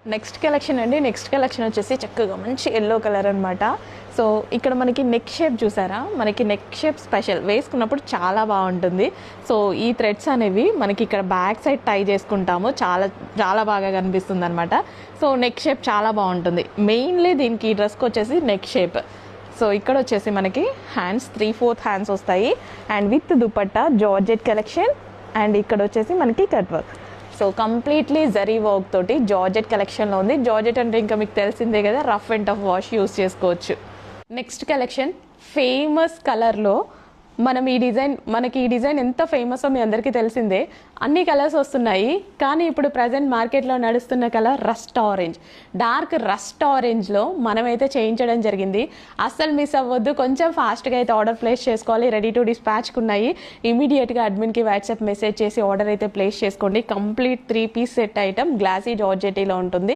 Next collection అండి. Next collection వచ్చేసి చక్కగా మంచి ఎల్లో కలర్ అనమాట. సో ఇక్కడ మనకి నెక్ షేప్ చూసారా, మనకి నెక్ షేప్ స్పెషల్, వేసుకున్నప్పుడు చాలా బాగుంటుంది. సో ఈ థ్రెడ్స్ అనేవి మనకి ఇక్కడ బ్యాక్ సైడ్ టై చేసుకుంటాము, చాలా చాలా బాగా కనిపిస్తుంది అనమాట. సో నెక్ షేప్ చాలా బాగుంటుంది. మెయిన్లీ దీనికి ఈ డ్రెస్కి వచ్చేసి నెక్ షేప్. సో ఇక్కడ వచ్చేసి మనకి హ్యాండ్స్ 3/4 హ్యాండ్స్ వస్తాయి and with dupatta georgette collection. And ఇక్కడ వచ్చేసి మనకి cut work. So completely zari work తోటి జార్జెట్ కలెక్షన్లో ఉంది. జార్జెట్ అంటే ఇంకా మీకు తెలిసిందే కదా, rough and tough wash use చేసుకోవచ్చు. నెక్స్ట్ కలెక్షన్ ఫేమస్ కలర్లో మనకి ఈ డిజైన్ ఎంత ఫేమస్ మీ అందరికీ తెలిసిందే. అన్ని కలర్స్ వస్తున్నాయి, కానీ ఇప్పుడు ప్రజెంట్ మార్కెట్లో నడుస్తున్న colour rust orange, dark rust ఆరెంజ్లో మనమైతే చేయించడం జరిగింది. అస్సలు మిస్ అవ్వద్దు, కొంచెం ఫాస్ట్గా అయితే ఆర్డర్ ప్లేస్ చేసుకోవాలి. రెడీ టు డిస్పాచ్కి ఉన్నాయి. ఇమీడియట్గా అడ్మిన్కి వాట్సాప్ మెసేజ్ చేసి ఆర్డర్ అయితే ప్లేస్ చేసుకోండి. Complete 3 piece set item glossy జార్జెటీలో ఉంటుంది.